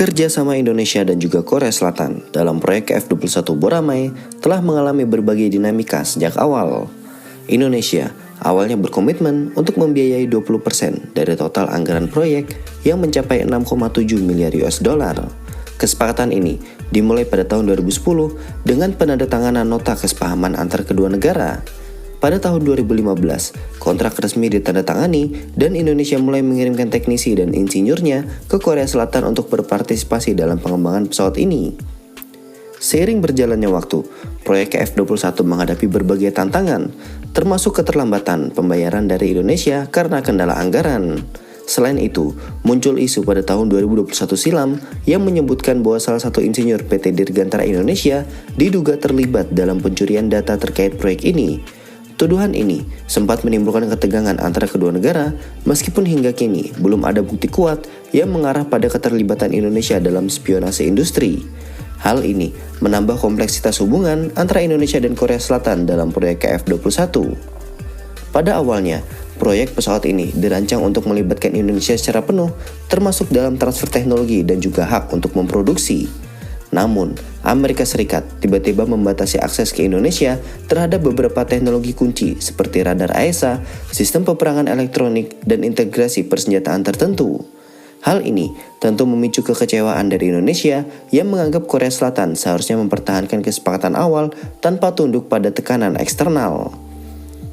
Kerjasama Indonesia dan juga Korea Selatan dalam proyek F-21 Boramae telah mengalami berbagai dinamika sejak awal. Indonesia awalnya berkomitmen untuk membiayai 20% dari total anggaran proyek yang mencapai 6,7 miliar US dollar. Kesepakatan ini dimulai pada tahun 2010 dengan penandatanganan nota kesepahaman antar kedua negara. Pada tahun 2015, kontrak resmi ditandatangani dan Indonesia mulai mengirimkan teknisi dan insinyurnya ke Korea Selatan untuk berpartisipasi dalam pengembangan pesawat ini. Seiring berjalannya waktu, proyek F-21 menghadapi berbagai tantangan, termasuk keterlambatan pembayaran dari Indonesia karena kendala anggaran. Selain itu, muncul isu pada tahun 2021 silam yang menyebutkan bahwa salah satu insinyur PT Dirgantara Indonesia diduga terlibat dalam pencurian data terkait proyek ini. Tuduhan ini sempat menimbulkan ketegangan antara kedua negara, meskipun hingga kini belum ada bukti kuat yang mengarah pada keterlibatan Indonesia dalam spionase industri. Hal ini menambah kompleksitas hubungan antara Indonesia dan Korea Selatan dalam proyek F-21. Pada awalnya, proyek pesawat ini dirancang untuk melibatkan Indonesia secara penuh, termasuk dalam transfer teknologi dan juga hak untuk memproduksi. Namun, Amerika Serikat tiba-tiba membatasi akses ke Indonesia terhadap beberapa teknologi kunci seperti radar AESA, sistem peperangan elektronik, dan integrasi persenjataan tertentu. Hal ini tentu memicu kekecewaan dari Indonesia yang menganggap Korea Selatan seharusnya mempertahankan kesepakatan awal tanpa tunduk pada tekanan eksternal.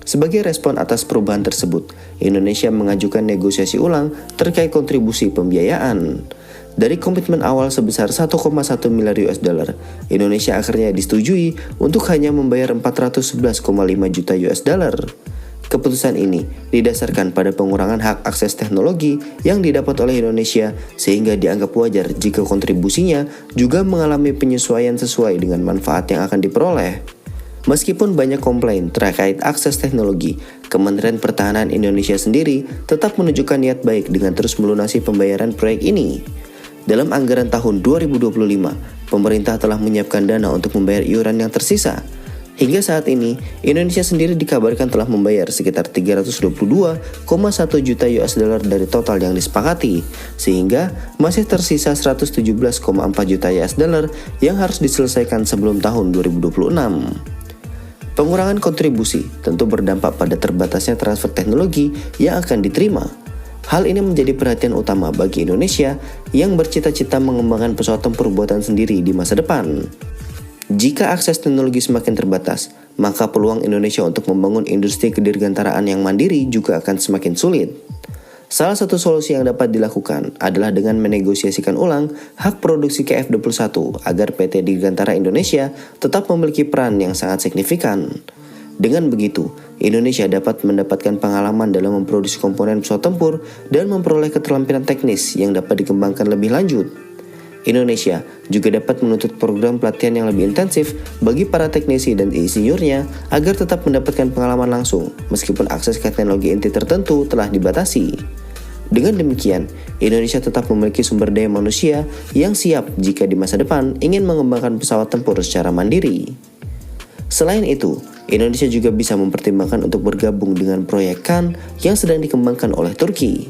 Sebagai respon atas perubahan tersebut, Indonesia mengajukan negosiasi ulang terkait kontribusi pembiayaan. Dari komitmen awal sebesar 1,1 miliar US dollar, Indonesia akhirnya disetujui untuk hanya membayar 411,5 juta US dollar. Keputusan ini didasarkan pada pengurangan hak akses teknologi yang didapat oleh Indonesia sehingga dianggap wajar jika kontribusinya juga mengalami penyesuaian sesuai dengan manfaat yang akan diperoleh. Meskipun banyak komplain terkait akses teknologi, Kementerian Pertahanan Indonesia sendiri tetap menunjukkan niat baik dengan terus melunasi pembayaran proyek ini. Dalam anggaran tahun 2025, pemerintah telah menyiapkan dana untuk membayar iuran yang tersisa. Hingga saat ini, Indonesia sendiri dikabarkan telah membayar sekitar 322,1 juta US dollar dari total yang disepakati, sehingga masih tersisa 117,4 juta US dollar yang harus diselesaikan sebelum tahun 2026. Pengurangan kontribusi tentu berdampak pada terbatasnya transfer teknologi yang akan diterima. Hal ini menjadi perhatian utama bagi Indonesia yang bercita-cita mengembangkan pesawat tempur buatan sendiri di masa depan. Jika akses teknologi semakin terbatas, maka peluang Indonesia untuk membangun industri kedirgantaraan yang mandiri juga akan semakin sulit. Salah satu solusi yang dapat dilakukan adalah dengan menegosiasikan ulang hak produksi F-21 agar PT Dirgantara Indonesia tetap memiliki peran yang sangat signifikan. Dengan begitu, Indonesia dapat mendapatkan pengalaman dalam memproduksi komponen pesawat tempur dan memperoleh keterampilan teknis yang dapat dikembangkan lebih lanjut. Indonesia juga dapat menuntut program pelatihan yang lebih intensif bagi para teknisi dan insinyurnya agar tetap mendapatkan pengalaman langsung meskipun akses ke teknologi inti tertentu telah dibatasi. Dengan demikian, Indonesia tetap memiliki sumber daya manusia yang siap jika di masa depan ingin mengembangkan pesawat tempur secara mandiri. Selain itu, Indonesia juga bisa mempertimbangkan untuk bergabung dengan proyek KAN yang sedang dikembangkan oleh Turki.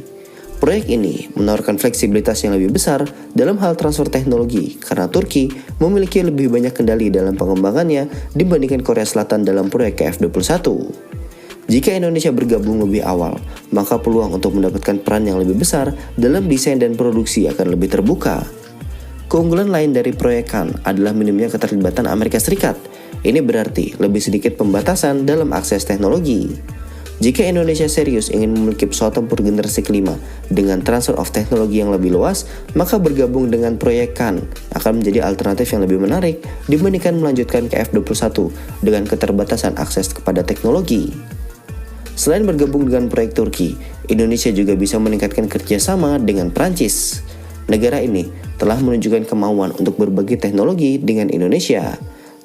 Proyek ini menawarkan fleksibilitas yang lebih besar dalam hal transfer teknologi karena Turki memiliki lebih banyak kendali dalam pengembangannya dibandingkan Korea Selatan dalam proyek F-21. Jika Indonesia bergabung lebih awal, maka peluang untuk mendapatkan peran yang lebih besar dalam desain dan produksi akan lebih terbuka. Keunggulan lain dari proyek KAN adalah minimnya keterlibatan Amerika Serikat. Ini berarti lebih sedikit pembatasan dalam akses teknologi. Jika Indonesia serius ingin memiliki pesawat tempur generasi kelima dengan transfer of teknologi yang lebih luas, maka bergabung dengan proyek KAN akan menjadi alternatif yang lebih menarik dibandingkan melanjutkan ke F-21 dengan keterbatasan akses kepada teknologi. Selain bergabung dengan proyek Turki, Indonesia juga bisa meningkatkan kerjasama dengan Prancis. Negara ini telah menunjukkan kemauan untuk berbagi teknologi dengan Indonesia.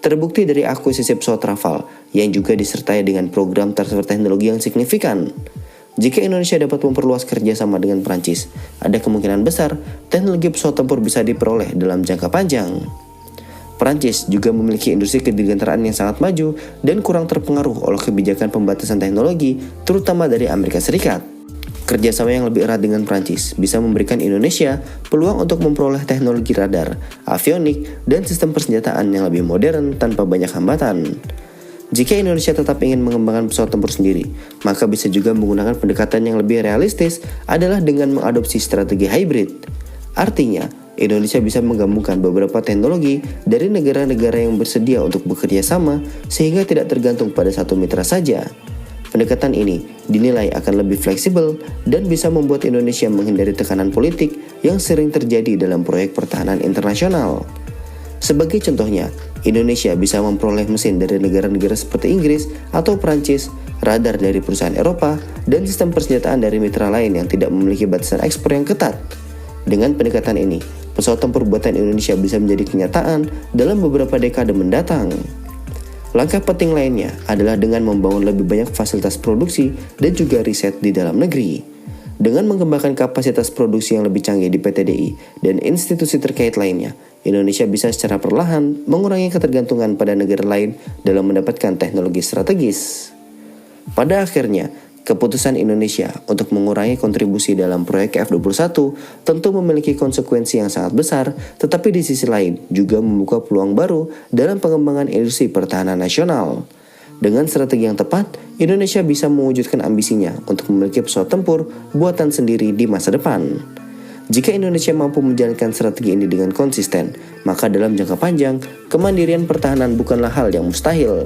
Terbukti dari akuisisi pesawat Rafale yang juga disertai dengan program transfer teknologi yang signifikan. Jika Indonesia dapat memperluas kerjasama dengan Prancis, ada kemungkinan besar teknologi pesawat tempur bisa diperoleh dalam jangka panjang. Prancis juga memiliki industri kedirgantaraan yang sangat maju dan kurang terpengaruh oleh kebijakan pembatasan teknologi, terutama dari Amerika Serikat. Kerjasama yang lebih erat dengan Prancis bisa memberikan Indonesia peluang untuk memperoleh teknologi radar, avionik, dan sistem persenjataan yang lebih modern tanpa banyak hambatan. Jika Indonesia tetap ingin mengembangkan pesawat tempur sendiri, maka bisa juga menggunakan pendekatan yang lebih realistis adalah dengan mengadopsi strategi hybrid. Artinya, Indonesia bisa menggabungkan beberapa teknologi dari negara-negara yang bersedia untuk bekerja sama sehingga tidak tergantung pada satu mitra saja. Pendekatan ini dinilai akan lebih fleksibel dan bisa membuat Indonesia menghindari tekanan politik yang sering terjadi dalam proyek pertahanan internasional. Sebagai contohnya, Indonesia bisa memperoleh mesin dari negara-negara seperti Inggris atau Prancis, radar dari perusahaan Eropa, dan sistem persenjataan dari mitra lain yang tidak memiliki batasan ekspor yang ketat. Dengan pendekatan ini, pesawat tempur buatan Indonesia bisa menjadi kenyataan dalam beberapa dekade mendatang. Langkah penting lainnya adalah dengan membangun lebih banyak fasilitas produksi dan juga riset di dalam negeri. Dengan mengembangkan kapasitas produksi yang lebih canggih di PTDI dan institusi terkait lainnya, Indonesia bisa secara perlahan mengurangi ketergantungan pada negara lain dalam mendapatkan teknologi strategis. Pada akhirnya, keputusan Indonesia untuk mengurangi kontribusi dalam proyek F-21 tentu memiliki konsekuensi yang sangat besar, tetapi di sisi lain juga membuka peluang baru dalam pengembangan industri pertahanan nasional. Dengan strategi yang tepat, Indonesia bisa mewujudkan ambisinya untuk memiliki pesawat tempur buatan sendiri di masa depan. Jika Indonesia mampu menjalankan strategi ini dengan konsisten, maka dalam jangka panjang, kemandirian pertahanan bukanlah hal yang mustahil.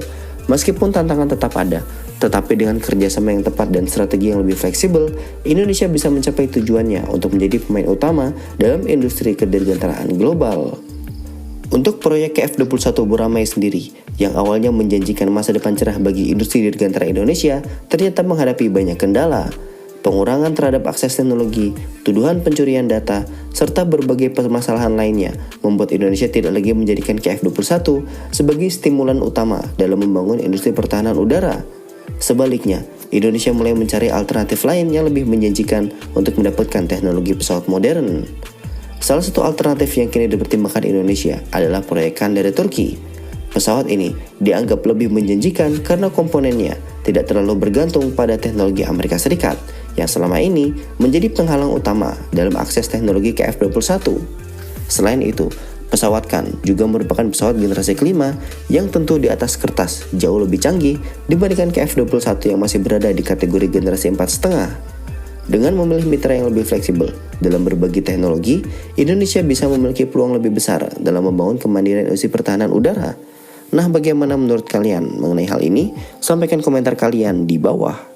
Meskipun tantangan tetap ada, tetapi dengan kerjasama yang tepat dan strategi yang lebih fleksibel, Indonesia bisa mencapai tujuannya untuk menjadi pemain utama dalam industri kedirgantaraan global. Untuk proyek F-21 Boramae sendiri, yang awalnya menjanjikan masa depan cerah bagi industri dirgantara Indonesia, ternyata menghadapi banyak kendala. Pengurangan terhadap akses teknologi, tuduhan pencurian data, serta berbagai permasalahan lainnya membuat Indonesia tidak lagi menjadikan KF-21 sebagai stimulan utama dalam membangun industri pertahanan udara. Sebaliknya, Indonesia mulai mencari alternatif lain yang lebih menjanjikan untuk mendapatkan teknologi pesawat modern. Salah satu alternatif yang kini dipertimbangkan Indonesia adalah proyekan dari Turki. Pesawat ini dianggap lebih menjanjikan karena komponennya tidak terlalu bergantung pada teknologi Amerika Serikat yang selama ini menjadi penghalang utama dalam akses teknologi ke F-21. Selain itu, pesawat Kan juga merupakan pesawat generasi kelima yang tentu di atas kertas jauh lebih canggih dibandingkan ke F-21 yang masih berada di kategori generasi 4,5. Dengan memilih mitra yang lebih fleksibel dalam berbagi teknologi, Indonesia bisa memiliki peluang lebih besar dalam membangun kemandirian industri pertahanan udara. Nah, bagaimana menurut kalian mengenai hal ini? Sampaikan komentar kalian di bawah.